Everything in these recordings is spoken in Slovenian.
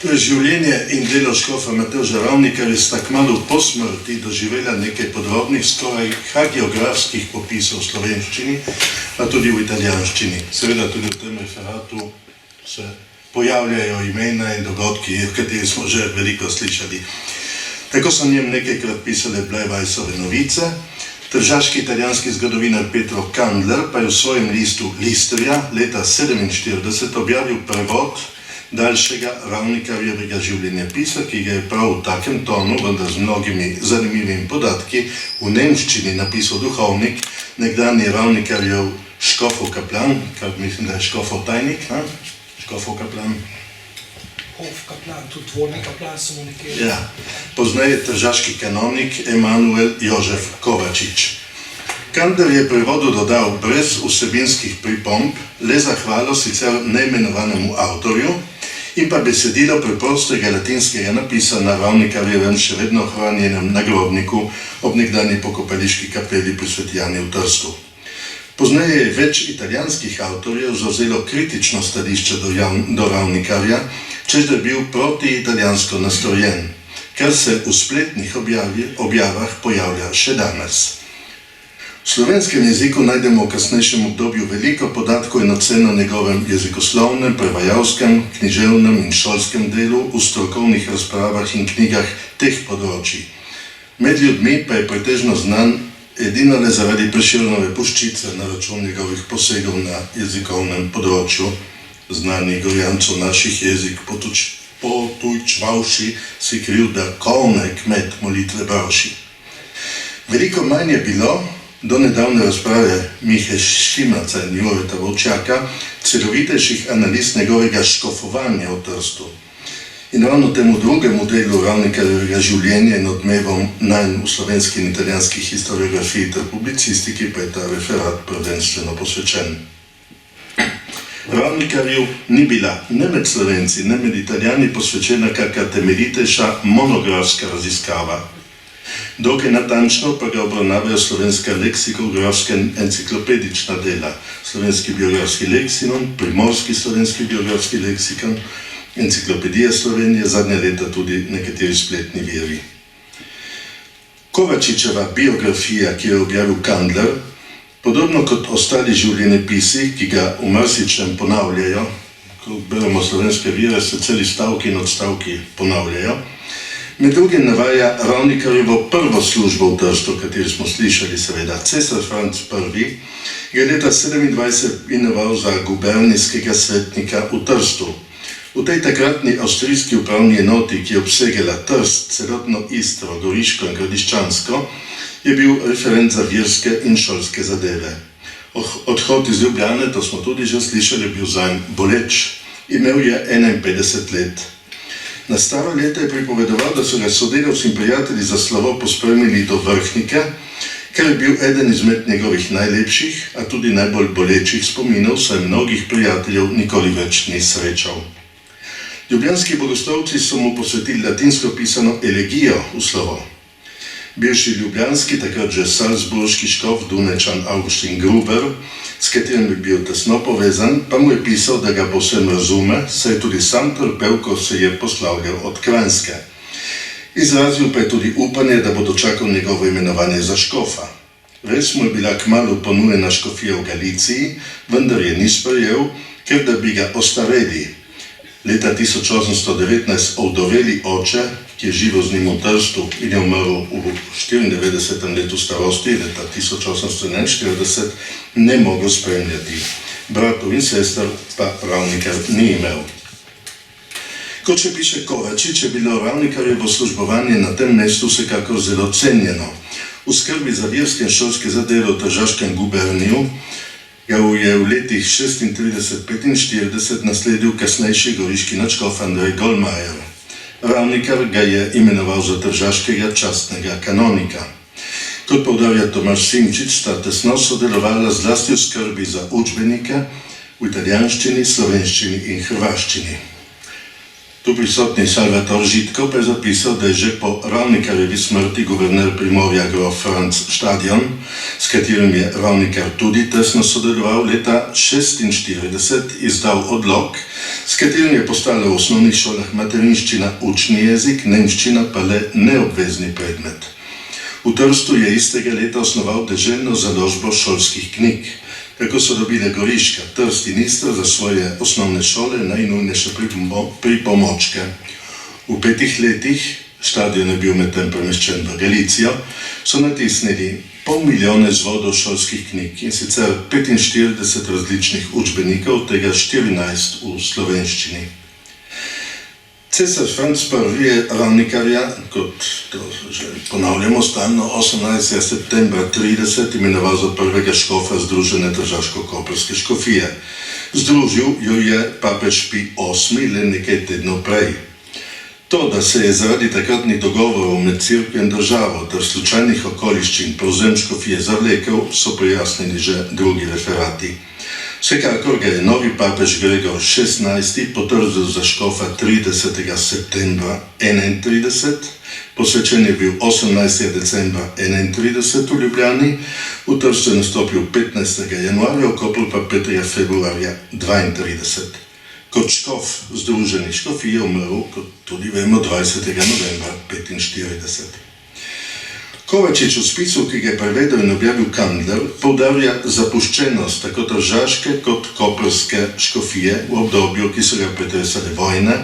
Življenje in delo škofa Matevža Ravnikarja sta kmalu po smrti doživela nekaj podrobnih, skoraj hagiografskih popisov v slovenščini, pa tudi v italijanščini. Seveda tudi v tem referatu se pojavljajo imena in dogodki, v kateri smo že veliko slišali. Tako so njem nekajkrat pisale Blejvajsove novice. Tržaški italijanski zgodovinar Pietro Kandler pa je v svojem listu Listrija leta 1947 objavil prevod daljšega Ravnikarjevega življenjepisa, ki ga je prav v takem tonu, vendar z mnogimi zanimivimi podatki, v nemščini napisal duhovnik, nekdanji Ravnikarjev škofov kaplan, kar mislim, da je škofov tajnik, škofov kaplan. Hofkaplan, tudi dvorni kaplan so mu nekje. Ja, pozneje tržaški kanonik Emanuel Jožef Kovačič. Kandler je prevodu dodal brez vsebinskih pripomb, le zahvalo sicer neimenovanemu avtorju in pa besedilo preprostega latinskega napisa na Ravnikarjevem še vedno ohranjenem nagrobniku ob nekdanji pokopališki kapeli pri Sveti Jani v Trstu. Pozneje je več italijanskih avtorjev zavzelo kritično stališče do Ravnikarja, čež da je bil proti italijansko nastrojen, kar se v spletnih objavah pojavlja še danes. V slovenskem jeziku najdemo v kasnejšem obdobju veliko podatkov in ocen o njegovem jezikoslovnem, prevajalskem, književnem in šolskem delu v strokovnih razpravah in knjigah teh področij. Med ljudmi pa je pretežno znan edino le zaradi Prešernove puščice na račun njegovih posegov na jezikovnem področju, znani Gorjancov naših jezik potujčvavši si krivda kolne kmet molitve bravši. Veliko manj je bilo do nedavne razprave Mihe Šimaca in Jureta Volčaka celovitejših analiz njegovega škofovanja v Trstu. In ravno temu drugemu delu Ravnikarjevega življenja in odmevom nanj v slovenski in italijanski historiografiji ter publicistiki pa je ta referat prvenstveno posvečen. Ravnikarju ni bila ne med Slovenci, ne med Italijani posvečena kakšna temeljitejša monografska raziskava. Dokaj natančno pa ga obravnavajo slovenska leksikografska enciklopedična dela, slovenski biografski leksinon, primorski slovenski biografski leksikon, enciklopedija Slovenije, zadnja leta tudi nekateri spletni viri. Kovačičeva biografija, ki jo je objavil Kandler, podobno kot ostali življenjepisi, ki ga v marsičem ponavljajo, ko beremo slovenske vire, se celi stavki in odstavki ponavljajo, med drugim navaja Ravnikarjevo prvo službo v Trstu, kateri smo slišali seveda. Cesar Franc I. ga leta 1927 imenoval za gubernijskega svetnika v Trstu. V tej takratni avstrijski upravni enoti, ki je obsegala Trst, celotno Istro, Goriško in Gradiščansko, je bil referent za verske in šolske zadeve. Odhod iz Ljubljane, to smo tudi že slišali, je bil zanj boleč. Imel je 51 let. Na stara leta je pripovedoval, da so ga sodelavci in prijatelji za slovo pospremili do Vrhnika, kar je bil eden izmed njegovih najlepših, a tudi najbolj bolečih spominov, saj mnogih prijateljev nikoli več ni srečal. Ljubljanski bogoslovci so mu posvetili latinsko pisano elegijo v slovo. Bivši ljubljanski, takrat že salzburški škof Dunajčan Augustin Gruber, s katerim bi bil tesno povezan, pa mu je pisal, da ga povsem razume, saj je tudi sam trpel, ko se je poslavljal od Kranjske. Izrazil pa je tudi upanje, da bo dočakal njegovo imenovanje za škofa. Res mu je bila kmalu ponujena škofija v Galiciji, vendar je ni sprejel, ker da bi ga ostareli. Leta 1819 ovdoveli oče, ki je živel z njim v Trstu in je umrl v 94. letu starosti, leta 1841, ne mogel spremljati. Bratov in sester pa Ravnikar ni imel. Kot še piše Kovačič, je bilo Ravnikarjevo službovanje na tem mestu vsekakor zelo cenjeno. V skrbi za verske in šolske zadeve v tržaškem guberniju ga je v letih 36-45 nasledil kasnejši goriški nadškof Andrej Golmajer. Ravnikar ga je imenoval za tržaškega častnega kanonika. Kot poudarja Tomaž Simčič, sta tesno sodelovala zlasti v skrbi za učbenike v italijanščini, slovenščini in hrvaščini. Tu prisotni Salvator Žitko pa je zapisal, da je že po Ravnikarjevi smrti guverner Primorja grof Franc Štadion, s katerim je Ravnikar tudi tesno sodeloval, leta 1946 izdal odlok, s katerim je postala v osnovnih šolah materinščina učni jezik, nemščina pa le neobvezni predmet. V Trstu je istega leta osnoval deželno založbo šolskih knjig. Tako so dobile Goriška, Trst in Istra za svoje osnovne šole najnujnejše pripomočke. V 5 letih, Štadion je bil medtem premeščen v Galicijo, so natisnili 500 000 izvodov šolskih knjig in sicer 45 različnih učbenikov, tega 14 v slovenščini. Cesar Franc I. je Ravnikarja, kot to že ponavljamo stalno, 18. septembra 30 imenoval za prvega škofa Združene tržaško-koprske škofije. Združil jo je papež Pij VIII le nekaj tednov prej. To, da se je zaradi takratnih dogovorov med cerkvijo in državo ter slučajnih okoliščin prevzem škofije zavlekel, so pojasnili že drugi referati. Vsekakor ga je novi papež Gregor XVI potrdil za škofa 30. septembra 31, posvečen je bil 18. decembra 31 v Ljubljani, v Trstu je nastopil 15. januarja, v Kopru pa 5. februarja 32. Kot škof Združenih škofij je umrl, kot tudi vemo, 20. novembra 45. Kovačič v spisu, ki ga je prevedel in objavil Kandler, poudarja zapuščenost tako tržaške kot koprske škofije v obdobju, ki so ga pretresale vojne,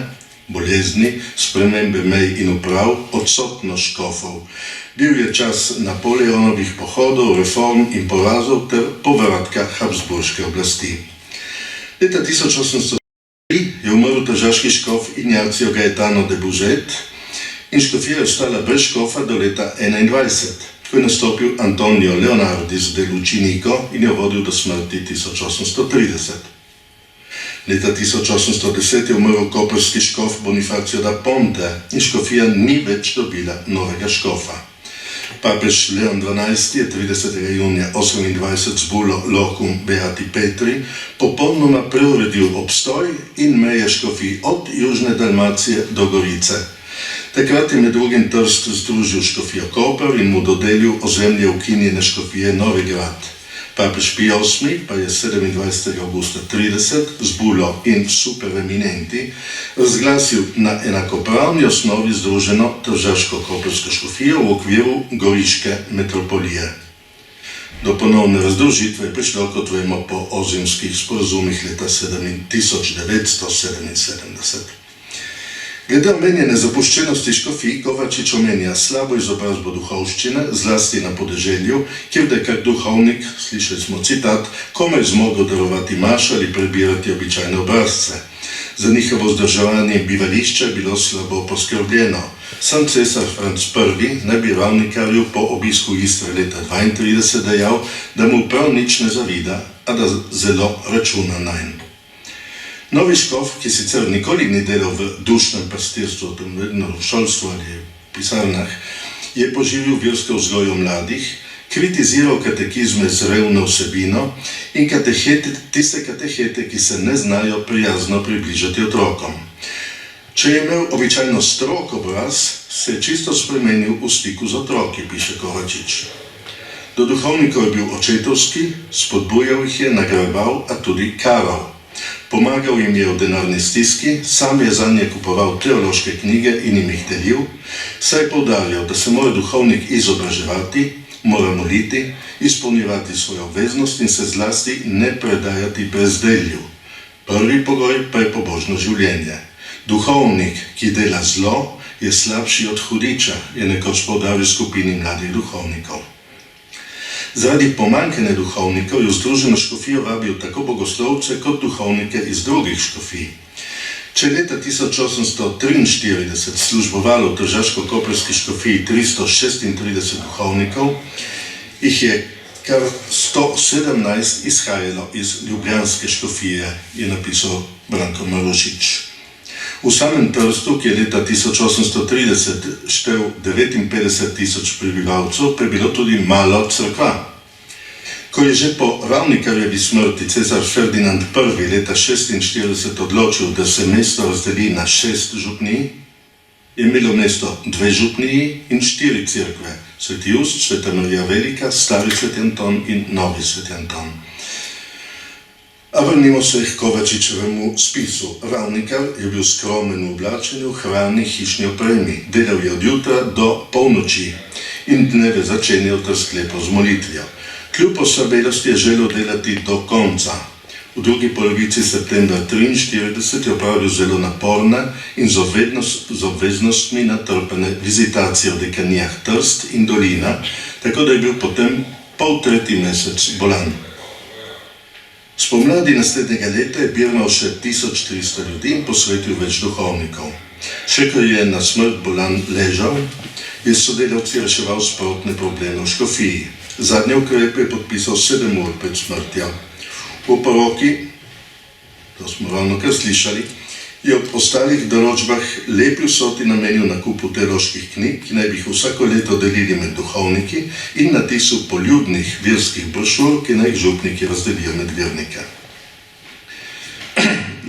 bolezni, spremembe mej in uprav, odsotnost škofov. Bil je čas Napoleonovih pohodov, reform in porazov ter povratka habsburške oblasti. Leta 1803 je umrl tržaški škof Ignacio Gaetano de Bužet, in škofija je ostala brez škofa do leta 21, ko je nastopil Antonio Leonardis de Lucinico in jo vodil do smrti 1830. Leta 1810 je umrl koprski škof Bonifacio da Ponte in škofija ni več dobila novega škofa. Papež Leon XII je 30. junija 28 z bulo Locum Beati Petri popolnoma preuredil obstoj in meje škofij od južne Dalmacije do Gorice. Takrat je med drugim Trst združil škofijo Koper in mu dodelil ozemlje ukinjene škofije Novi Grad. Papež Pij VIII pa je 27. avgusta 30 z bulo In Super Eminenti razglasil na enakopravni osnovi združeno tržaško-koprsko škofijo v okviru Goriške metropolije. Do ponovne razdružitve je prišlo, kot vemo, po ozimskih sporazumih leta 1977. Glede omenjene zapuščenosti škofij, Kovačič omenja slabo izobrazbo duhovščine, zlasti na podeželju, kjer da je kak duhovnik, slišali smo citat, komaj zmogel darovati mašo ali prebirati običajne obrazce. Za njihovo vzdrževanje bivališča je bilo slabo poskrbljeno. Sam cesar Franc I. naj bi Ravnikarju po obisku Istre leta 32 dejal, da mu prav nič ne zavida, a da zelo računa nanj. Novi škof, ki sicer nikoli ni delal v dušnem pastirstvu, vedno v šolstvu ali pisarnah, je poživil versko vzgojo mladih, kritiziral katekizme z revno vsebino in tiste katehete, ki se ne znajo prijazno približati otrokom. Če je imel običajno strog obraz, se je čisto spremenil v stiku z otroki, piše Kovačič. Do duhovnikov je bil očetovski, spodbujal jih je, nagrajeval, a tudi karal. Pomagal jim je v denarni stiski, sam je zanje kupoval teološke knjige in jim jih delil, saj je poudarjal, da se mora duhovnik izobraževati, mora moliti, izpolnjevati svojo obveznost in se zlasti ne predajati brezdelju. Prvi pogoj pa je pobožno življenje. Duhovnik, ki dela zlo, je slabši od hudiča, je nekoč poudaril skupini mladih duhovnikov. Zaradi pomanjkanja duhovnikov je v združeno škofijo vabil tako bogoslovce kot duhovnike iz drugih škofij. Če je leta 1843 službovalo v tržaško-koprski škofiji 336 duhovnikov, jih je kar 117 izhajalo iz ljubljanske škofije, je napisal Branko Marušič. V samem Trstu, ki je leta 1830 štel 59 000 prebivalcev, pa je bilo tudi malo cerkva. Ko je že po Ravnikarjevi smrti cesar Ferdinand I. leta 46 odločil, da se mesto razdeli na 6 župnij, je imelo mesto 2 župniji in 4 cerkve, Sveti Just, Sveta Marija Velika, Stari Sveti Anton in Novi Sveti Anton. A vrnimo se k Kovačičevemu spisu. Ravnikar je bil skromen v oblačenju, hrani, hišni opremi, delal je od jutra do polnoči in dneve začenjal ter sklepal z molitvijo. Kljub oslabelosti je želel delati do konca. V drugi polovici septembra 1943 je opravil zelo naporne in z obveznostmi natrpane vizitacije v dekanijah Trst in Dolina, tako da je bil potem poltretji mesec bolan. Spomladi naslednjega leta je birmal še 1300 ljudi in posvetil več duhovnikov. Še ko je na smrt bolan ležal, je sodelavci reševal sprotne probleme v škofiji. Zadnje ukrepe je podpisal 7 ur pred smrtjo. V poroki, to smo ravnokar slišali, je ob ostalih določbah lepi vsoti namenil nakupu teoloških knjig, ki naj bi jih vsako leto delili med duhovniki, in natisu poljudnih verskih brošur, ki naj jih župniki razdelijo med vernike.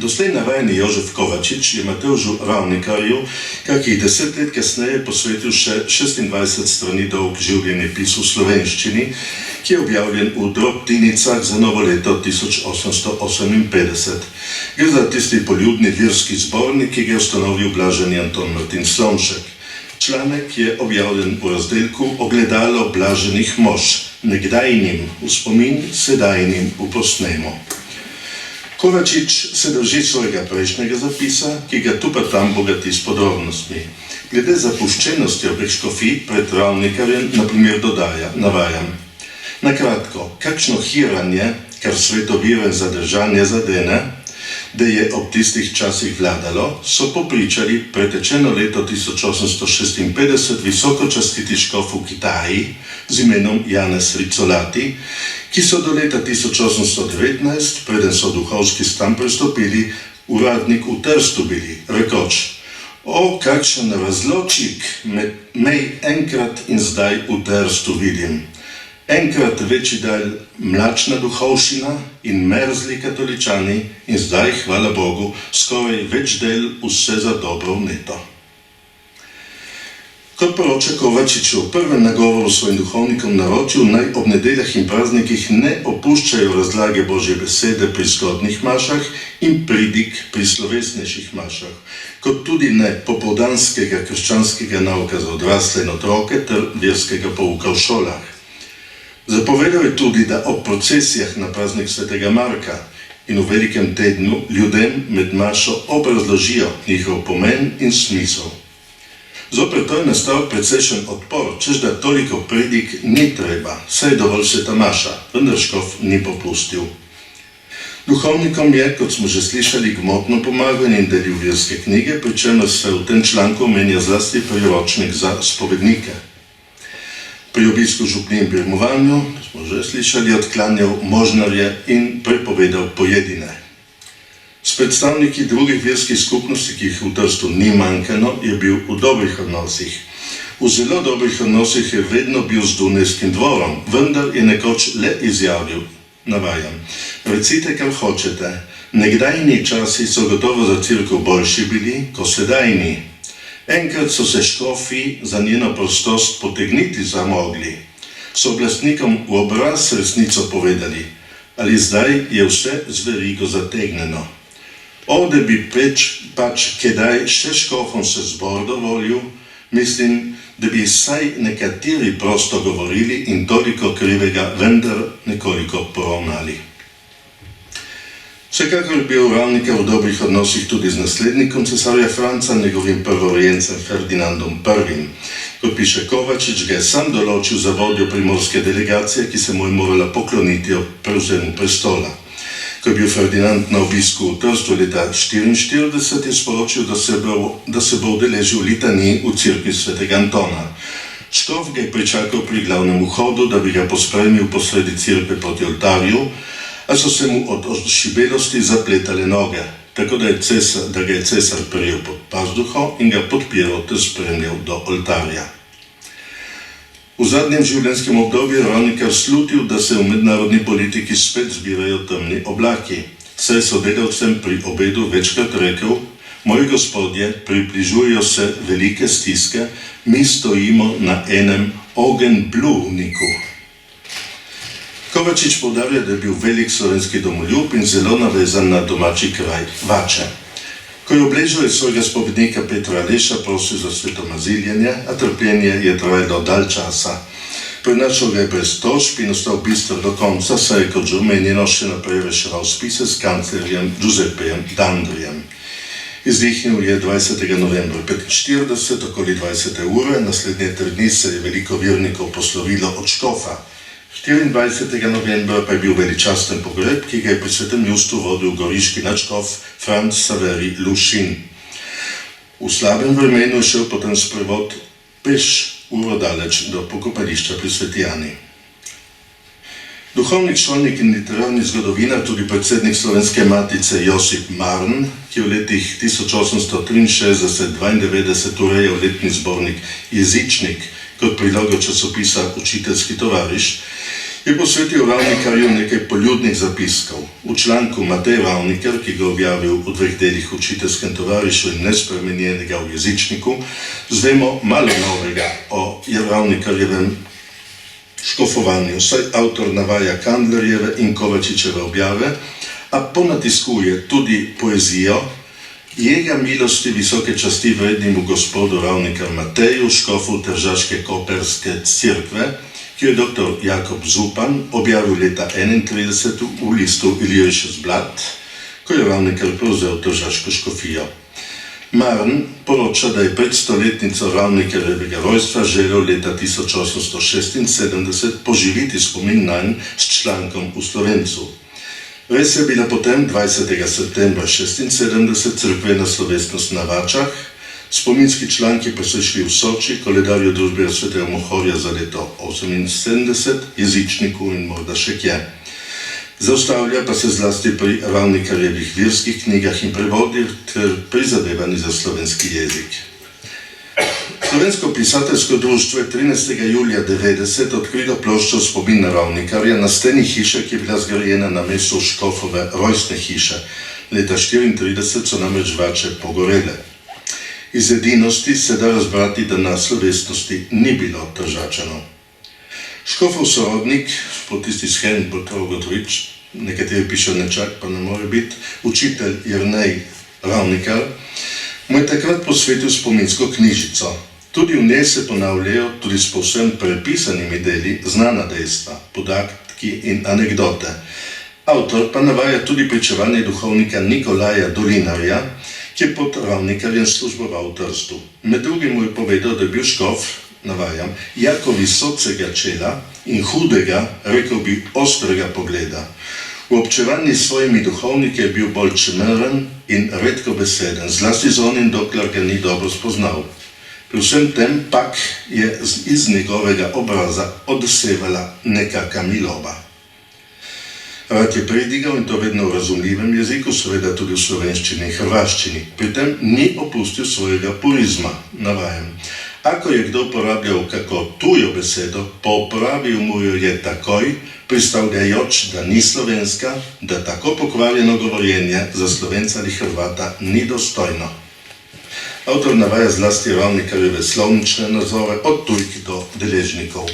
Doslej navajeni Jožef Kovačič je Matevžu Ravnikarju kakih 10 let kasneje posvetil še 26 strani dolg življenjepis v slovenščini, ki je objavljen v drobtinicah za novo leto 1858. Gre za tisti poljudni verski zbornik, ki ga je ustanovil blaženi Anton Martin Slomšek. Članek je objavljen v razdelku Ogledalo blaženih mož, nekdajnim v spomin, sedajnim v posnemo. Kovačič se drži svojega prejšnjega zapisa, ki ga tu pa tam bogati s podrobnostmi. Glede zapuščenosti obeh škofij pred Ravnikarjem na primer dodaja, navajam: na kratko, kakšno hiranje, kar svetoviren zadržanje zadene, da je ob tistih časih vladalo, so popričali pretečeno leto 1856 visokočastiti škof v Kitaji z imenom Janez Ricolati, ki so do leta 1819, preden so duhovski stan prestopili, uradnik v Trstu bili, rekoč: o, kakšen razločik mej enkrat in zdaj v Trstu vidim. Enkrat večji del mlačna duhovščina in merzli katoličani in zdaj, hvala Bogu, skoraj več del vse za dobro vneto. Kot poroča Kovačič v prvem nagovoru svojim duhovnikom naročil, naj ob nedeljah in praznikih ne opuščajo razlage Božje besede pri zgodnjih mašah in pridig pri slovesnejših mašah, kot tudi ne popoldanskega krščanskega nauka za odrasle in otroke ter verskega pouka v šolah. Zapovedal je tudi, da ob procesijah na praznik svetega Marka in v velikem tednu ljudem med mašo obrazložijo njihov pomen in smisel. Zoper to je nastal precejšen odpor, češ da toliko pridig ni treba, saj je dovolj sveta maša, vendar škof ni popustil. Duhovnikom je, kot smo že slišali, gmotno pomagal in delil verske knjige, pri čemer se v tem članku omenja zlasti priročnik za spovednike. Pri obisku župnij in birmovanju, smo že slišali, odklanjal možnarje in prepovedal pojedine. S predstavniki drugih verskih skupnosti, ki jih v Trstu ni manjkano, je bil v dobrih odnosih. V zelo dobrih odnosih je vedno bil z dunajskim dvorom, vendar je nekoč le izjavil, navajam: recite, kar hočete, nekdajni časi so gotovo za cerkev boljši bili, ko sedajni. Enkrat so se škofi za njeno prostost potegniti zamogli, so oblastnikom v obraz resnico povedali, ali zdaj je vse z verigo zategnjeno. Ode bi pač kedaj še škofom se zbor dovolil, mislim, da bi saj nekateri prosto govorili in toliko krivega vendar nekoliko poravnali. Vsekakor je bil Ravnikar v dobrih odnosih tudi z naslednikom cesarja Franca, njegovim prvorojencem Ferdinandom I. Kot piše Kovačič, ga je sam določil za vodjo primorske delegacije, ki se mu je morala pokloniti ob prevzemu prestola. Ko je bil Ferdinand na obisku v Trstu leta 1944, je sporočil, da se bo udeležil litaniji v cerkvi svetega Antona. Škof ga je pričakal pri glavnem vhodu, da bi ga pospremil posredi cerkve proti oltarju, a so se mu od ošibelosti zapletale noge, tako da ga je cesar prijel pod pazduho in ga podpiral ter spremljal do oltarja. V zadnjem življenjskem obdobju je Ravnikar slutil, da se v mednarodni politiki spet zbirajo temni oblaki. Saj sodelavcem pri obedu večkrat rekel: "Moji gospodje, približujejo se velike stiske, mi stojimo na enem ogenjbluvniku." Kovačič poudarja, da je bil velik slovenski domoljub in zelo navezan na domači kraj Vače. Ko je obležal svojega spovednika Petra Aleša, prosil za svetomaziljenje, a trpljenje je trajalo dalj časa. Prenašal ga je brez tožb in ostal bister do konca, saj je kot že omenjeno še naprej reševal spise s kanclerjem Giuseppejem D'Andrijem. Izdihnil je 20. novembra 1945, okoli 20. ure, naslednje 3 dni se je veliko vernikov poslovilo od škofa. 24. novembra pa je bil veličasten pogreb, ki ga je pri svetem ljudstvu vodil goriški nadškof Franc Saverij Lušin. V slabem vremenu je šel potem sprevod peš uro daleč do pokopališča pri Sveti Ani. Duhovnik, šolnik in literarni zgodovinar, tudi predsednik Slovenske matice Josip Marn, ki je v letih 1863-92 urejal letni zbornik Jezičnik kot prilogo časopisa Učiteljski tovariš, je posvetil Ravnikarju nekaj poljudnih zapiskov. V članku Matej Ravnikar, ki ga objavil v 2 delih v Učiteljskem tovarišu in nespremenjenega v Jezičniku, zvemo malo novega o Ravnikarjevem škofovanju, saj avtor navaja Kandlerjeve in Kovačičeve objave, a ponatiskuje tudi poezijo Jega milosti visoke časti vrednemu gospodu Ravnikar Mateju, škofu Tržaške koperske cerkve, ki je dr. Jakob Zupan objavil leta 1931 v listu Illyrisches Blatt, ko je Ravnikar prevzel Tržaško škofijo. Marn poroča, da je pred stoletnico Ravnikarjevega rojstva želel leta 1876 poživiti spomin nanj s člankom v Slovencu. Res je bila potem 20. septembra 1976 cerkvena slovesnost na Vačah, spominski članki pa so šli v Soči, koledarju družbe svetega Mohorja za leto 1978, Jezičniku in morda še kje. Zaustavlja pa se zlasti pri Ravnikarjevih verskih knjigah in prevodih ter prizadevanji za slovenski jezik. Slovensko pisateljsko društvo je 13. julija 1990 odkrilo ploščo spomin na Ravnikarja na steni hiše, ki je bila zgrajena na mestu škofove rojstne hiše. Leta 1934 so namreč Vače pogorele. Iz edinosti se da razbrati, da na slovesnosti ni bilo Tržačanov. Škofov sorodnik, po tisti shemi bo to ugotoviti, nekateri pišejo nečak, pa ne more biti, učitelj Jernej Ravnikar, mu je takrat posvetil spominsko knjižico. Tudi v njej se ponavljajo, tudi s povsem prepisanimi deli, znana dejstva, podatki in anekdote. Avtor pa navaja tudi pričevanje duhovnika Nikolaja Dolinarja, ki je pod Ravnikarjem služboval v Trstu. Med drugim mu je povedal, da je bil škof, navajam, jako visocega čela in hudega, rekel bi, ostrega pogleda. V občevanju s svojimi duhovniki je bil bolj čemeren in redko beseden, zlasti z onim, dokler ga ni dobro spoznal. Pri vsem tem pak je iz njegovega obraza odsevala nekaka miloba. Rad je pridigal in to vedno v razumljivem jeziku, seveda tudi v slovenščini in hrvaščini. Pri tem ni opustil svojega purizma, navajam. Ako je kdo uporabljal kako tujo besedo, popravil mu jo je takoj, pristavljajoč, da ni slovenska, da tako pokvarjeno govorjenje za Slovenca ali Hrvata ni dostojno. Avtor navaja zlasti Ravnikarjeve slovnične nazore od tujk do deležnikov.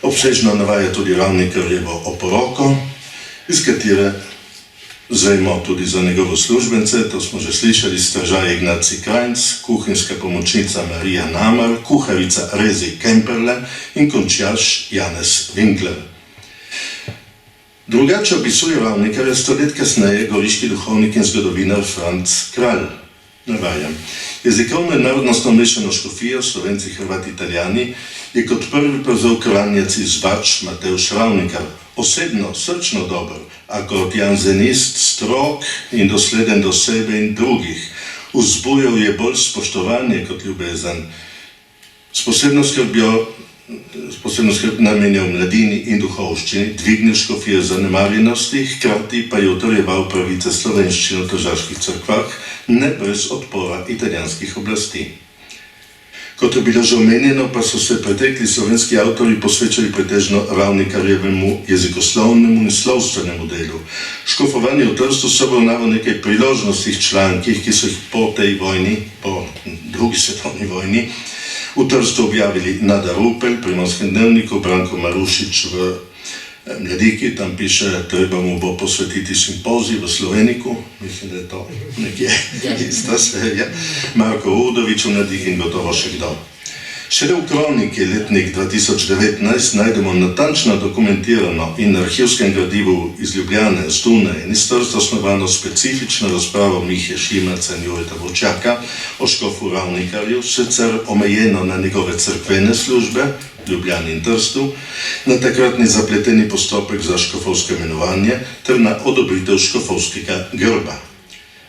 Obsežno navaja tudi Ravnikarjevo oporoko, iz katere zvemo tudi za njegovo službence, to smo že slišali, stražar Ignacij Krajnc, kuhinjska pomočnica Marija Namar, kuharica Rezi Kemperle in končarš Janez Winkler. Drugače opisuje Ravnikarja 100 let kasneje goriški duhovnik in zgodovinar Franc Kralj. Navajam. Jezikovno in narodnostno mešano škofijo, Slovenci, Hrvati, Italijani, je kot prvi prevzel Kranjac iz Vač Matevž Ravnikar. Osebno, srčno dober, a kot janzenist strog in dosleden do sebe in drugih. Vzbujal je bolj spoštovanje kot ljubezen. S posebno skrb namenjal mladini in duhovščini, dvignil škofije zanemarjenosti, hkrati pa je utrjeval pravice slovenščine v tržaških cerkvah, ne brez odpora italijanskih oblasti. Kot je bilo že omenjeno, pa so se pretekli slovenski avtori posvečali pretežno Ravnikarjevemu jezikoslovnemu in slovstvenemu delu. Škofovanje v Trstu so obravnavalo nekaj priložnostih člankih, ki so jih po tej vojni, po drugi svetovni vojni, v Trstu objavili Nada Rupel, pri Primorskem dnevniku, Branko Marušič v Mladiki, tam piše, treba mu bo posvetiti simpozij v Sloveniku, mislim, da je to nekje ista serija, Marko Udovič v Mladiki in gotovo še kdo. Šele v kroniki letnik 2019 najdemo natančno dokumentirano in arhivskem gradivu iz Ljubljane, z Dunaja in iz Trsta osnovano specifično razpravo Mihe Šimerca in Jureta Borčaka o škofu Ravnikarju, sicer omejeno na njegove cerkvene službe, Ljubljani in Trstu, na takratni zapleteni postopek za škofovsko imenovanje ter na odobritev škofovskega grba.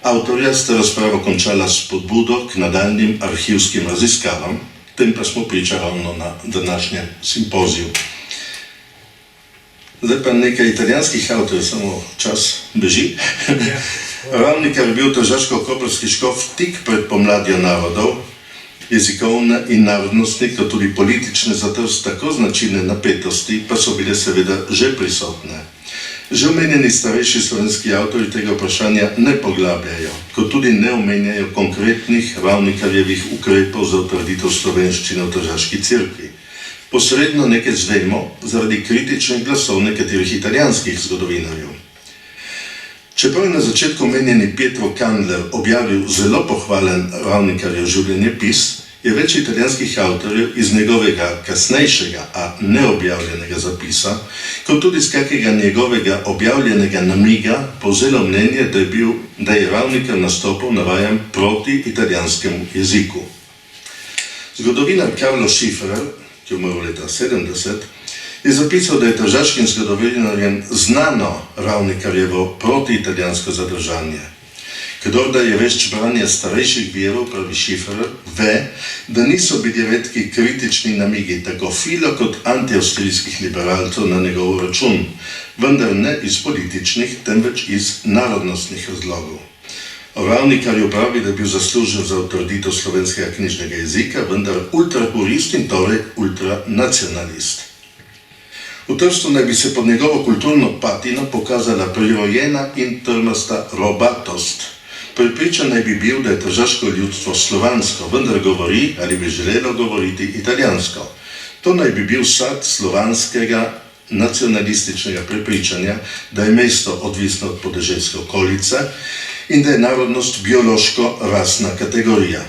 Avtorja sta razpravo končala s spodbudo k nadaljnjim arhivskim raziskavam, tem pa smo priča ravno na današnjem simpoziju. Zdaj pa nekaj italijanskih avtorjev, samo čas beži. Ravnikar je bil tržaško-koprski škof tik pred pomladjo narodov, jezikovne in narodnostne, kot tudi politične za Trst tako značilne napetosti, pa so bile seveda že prisotne. Že omenjeni starejši slovenski avtori tega vprašanja ne poglabljajo, kot tudi ne omenjajo konkretnih Ravnikarjevih ukrepov za utrditev slovenščine v tržaški cerkvi. Posredno nekaj zvemo zaradi kritičnih glasov nekaterih italijanskih zgodovinarjev. Čeprav je na začetku omenjeni Pietro Kandler objavil zelo pohvalen Ravnikarjev življenjepis, je več italijanskih avtorjev iz njegovega kasnejšega, a neobjavljenega zapisa, kot tudi iz kakega njegovega objavljenega namiga povzelo mnenje, da je Ravnikar nastopil, navajam, proti italijanskemu jeziku. Zgodovinar Carlo Schiffer, ki je umrl leta 70, je zapisal, da je tržaškim zgodovinarjem znano Ravnikarjevo proti-italijansko zadržanje. Kdor da je vešč branja starejših virov, pravi Schiffer, ve, da niso bili redki kritični namigi tako filo kot antiavstrijskih liberalcev na njegov račun, vendar ne iz političnih, temveč iz narodnostnih razlogov. O Ravnikarju pravi, da je bil zaslužen za utrditev slovenskega knjižnega jezika, vendar ultrapurist in torej ultranacionalist. V Trstu naj bi se pod njegovo kulturno patino pokazala prirojena in trmasta robatost. Prepričan naj bi bil, da je tržaško ljudstvo slovansko, vendar govori ali bi želelo govoriti italijansko. To naj bi bil sad slovanskega nacionalističnega prepričanja, da je mesto odvisno od podeželske okolice in da je narodnost biološko-rasna kategorija.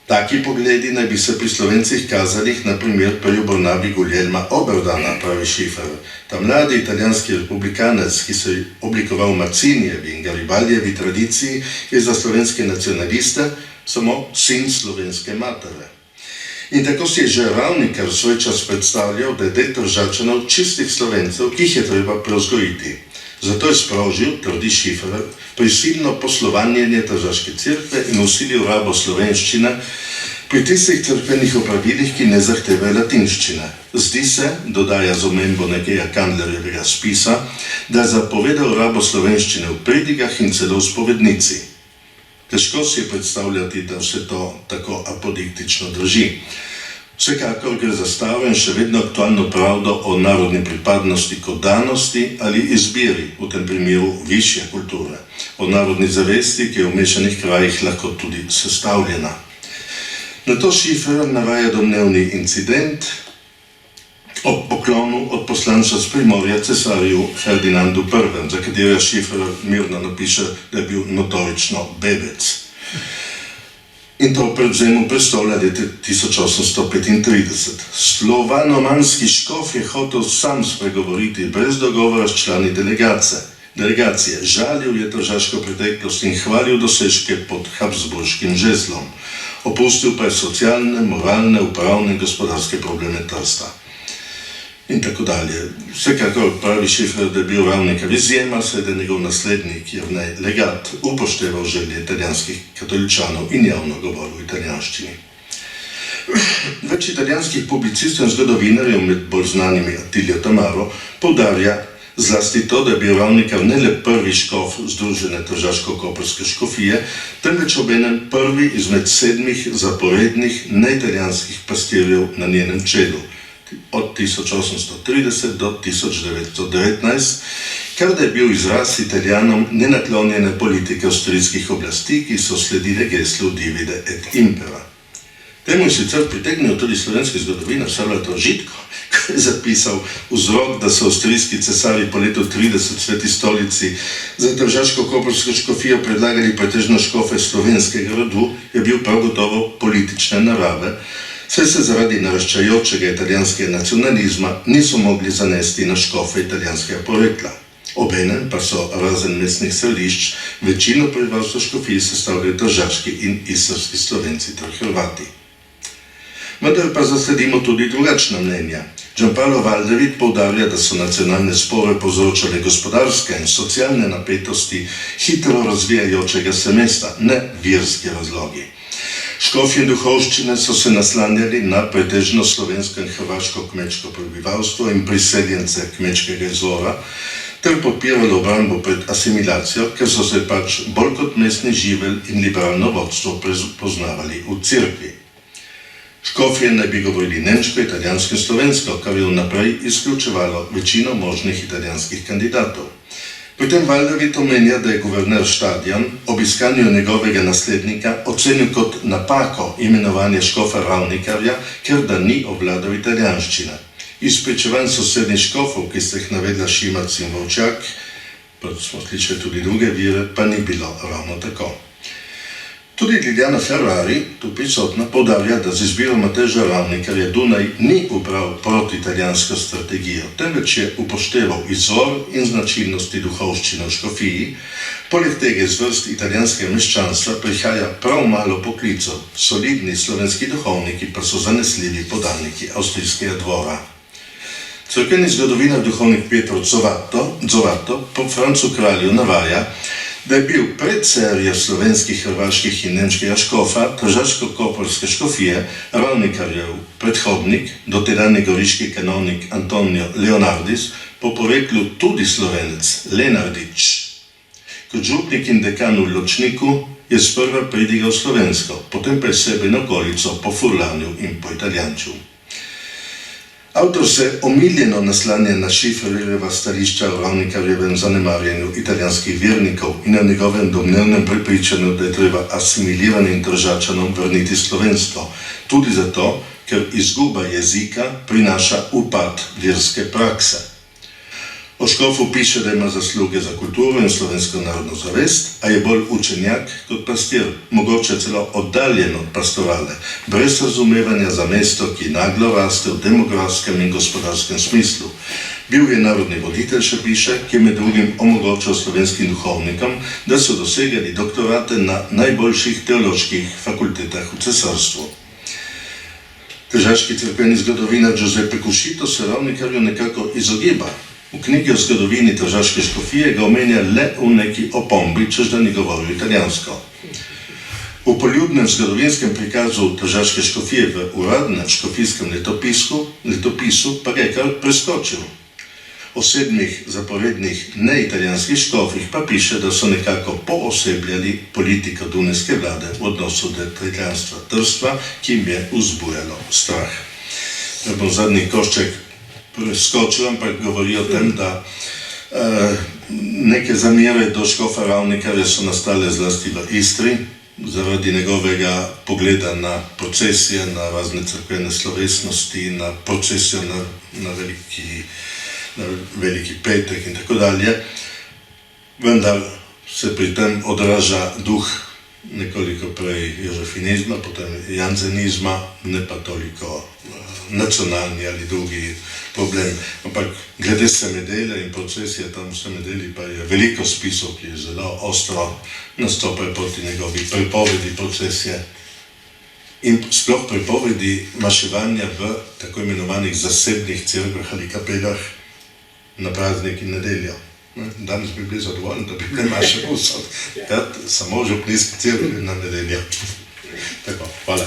Taki pogledi naj bi se pri Slovencih kazali, na primer pri obravnavi Guglielma Oberdana, pravi Schiffer. Ta mladi italijanski republikanec, ki se je oblikoval v Mazzinijevi in Garibaldijevi tradiciji, je za slovenske nacionaliste samo sin slovenske matere. In tako si je že Ravnikar svoj čas predstavljal, da je del Tržačanov čistih Slovencev, ki jih je treba prevzgojiti. Zato je sprožil, trdi Schiffer, prisilno poslovanje Tržaške cerkve in usilil rabo slovenščine pri tistih cerkvenih opravilih, ki ne zahtevajo latinščine. Zdi se, dodaja z omembo nekega Kandlerjevega spisa, da je zapovedal rabo slovenščine v pridigah in celo v spovednici. Težko si je predstavljati, da vse to tako apodiktično drži. Vsekakor gre za staro in še vedno aktualno pravdo o narodni pripadnosti kot danosti ali izbiri, v tem primeru višje kulture, o narodni zavesti, ki je v mešanih krajih lahko tudi sestavljena. Na to Schiffer navaja domnevni incident ob poklonu od poslanca z Primorja cesarju Ferdinandu I., za katerega Schiffer mirno napiše, da je bil notorično bebec. In to prevzemu prestola leta 1835. Slovanomanski škof je hotel sam spregovoriti brez dogovora s člani delegacije. Žalil je tržaško preteklost in hvalil dosežke pod Habsburškim žezlom. Opustil pa je socialne, moralne, upravne in gospodarske probleme Trsta. In tako dalje. Vsekakor pravi Schiffer, da je bil Ravnikar izjema, saj da je njegov naslednik Jernej Legat upošteval želje italijanskih katoličanov in javno govoril v italijanščini. Več italijanskih publicistov in zgodovinarjev, med bolj znanimi Attilio Tamaro, poudarja Zlasti to, da je bil Ravnikar ne le prvi škof Združene tržaško-koprske škofije, temveč obenem prvi izmed 7 zaporednih neitalijanskih pastirjev na njenem čelu od 1830 do 1919, kar da je bil izraz Italijanom nenaklonjene politike avstrijskih oblasti, ki so sledile geslu Divide et Impera. Temu je sicer pritegnil tudi slovenski zgodovinar Salvator Žitko, ko je zapisal vzrok, da so avstrijski cesarji po letu 30 Sveti stolici za tržaško-koprsko škofijo predlagali pretežno škofe slovenskega rodu, je bil prav gotovo politične narave, saj se zaradi naraščajočega italijanskega nacionalizma niso mogli zanesti na škofe italijanskega porekla. Obenem pa so razen mestnih središč večino prebivalstva škofij sestavljali tržaški in istrski Slovenci ter Hrvati. Vendar pa zasledimo tudi drugačna mnenja. Gianpaolo Valdevid poudarja, da so nacionalne spore povzročale gospodarske in socialne napetosti hitro razvijajočega se mesta, ne verski razlogi. Škofje in duhovščine so se naslanjali na pretežno slovensko in hrvaško kmečko prebivalstvo in priseljence kmečkega izvora, ter podpiralo obrambo pred asimilacijo, ker so se pač bolj kot mestni živelj in liberalno vodstvo poznavali v cerkvi. Škofje naj bi govorili nemško, italijansko in slovensko, kar je vnaprej izključevalo večino možnih italijanskih kandidatov. Pri tem Valdevid omenja, da je guverner Štadion ob iskanju njegovega naslednika ocenil kot napako imenovanje škofa Ravnikarja, ker da ni obvladal italijanščine. Iz pričevanj sosednjih škofov, ki ste jih navedla Šimac in Volčak, pa smo slišali tudi druge vire, pa ni bilo ravno tako. Tudi Liliana Ferrari, tu prisotna, poudarja, da z izbiro Mateža Ravnikarja Dunaj ni ubral proti-italijansko strategijo, temveč je upošteval izvor in značilnosti duhovščine v škofiji. Poleg tega iz vrst italijanskega meščanstva prihaja prav malo poklicov, solidni slovenski duhovniki pa so zanesljivi podaniki avstrijskega dvora. Cerkveni zgodovinar duhovnik Pietro Zovato po Francu Kralju navaja, da je bil pred serijo slovenskih, hrvaških in nemškega škofa tržaško-koprske škofije Ravnikarjev predhodnik, dotedanji goriški kanovnik Antonio Leonardis, po poreklu tudi Slovenec Lenardič. Kot župnik in dekan v Ločniku je sprva pridigal slovensko, potem pa je sebe in okolico pofurlanil in poitalijančil. Avtor se omiljeno naslanja na Šiferjeva stališča o Ravnikarjevem zanemarjenju italijanskih vernikov in na njegovem domnevnem prepričanju, da je treba asimiliranim Tržačanom vrniti slovenstvo, tudi zato, ker izguba jezika prinaša upad verske prakse. O škofu piše, da ima zasluge za kulturo in slovensko narodno zavest, a je bolj učenjak kot pastir, mogoče celo oddaljen od pastorale, brez razumevanja za mesto, ki naglo raste v demografskem in gospodarskem smislu. Bil je narodni voditelj, še piše, ki je med drugim omogočal slovenskim duhovnikom, da so dosegali doktorate na najboljših teoloških fakultetah v cesarstvu. Tržaški cerkveni zgodovinar Giuseppe Cuscito se Ravnikarju nekako izogiba. V knjigi o zgodovini tržaške škofije ga omenja le v neki opombi, češ da ni govoril italijansko. V poljubnem zgodovinskem prikazu tržaške škofije v uradnem škofijskem letopisu pa ga je kar preskočil. O 7 zaporednih neitalijanskih škofih pa piše, da so nekako poosebljali politiko dunajske vlade v odnosu do italijanstva trstva, ki jim je vzbujalo strah. Da bom zadnji košček preskočil, ampak govori o tem, da neke zamere do škofa Ravnikarja so nastale zlasti v Istri, zaradi njegovega pogleda na procesije, na razne cerkvene slovesnosti, na procesijo na veliki petek in tako dalje. Vendar se pri tem odraža duh nekoliko prej jožefinizma, potem janzenizma, ne pa toliko nacionalni ali drugi problem. Ampak glede Semedele in procesije tam v Semedeli pa je veliko spisov, ki je zelo ostro nastopajo proti njegovi prepovedi procesije in sploh prepovedi maševanja v tako imenovanih zasebnih cerkvah ali kapelah na praznik in nedeljo. Danes bi bili zadovoljni, da bi bile maše povsod, samo župnijske cerkve na nedeljo. Tako, hvala.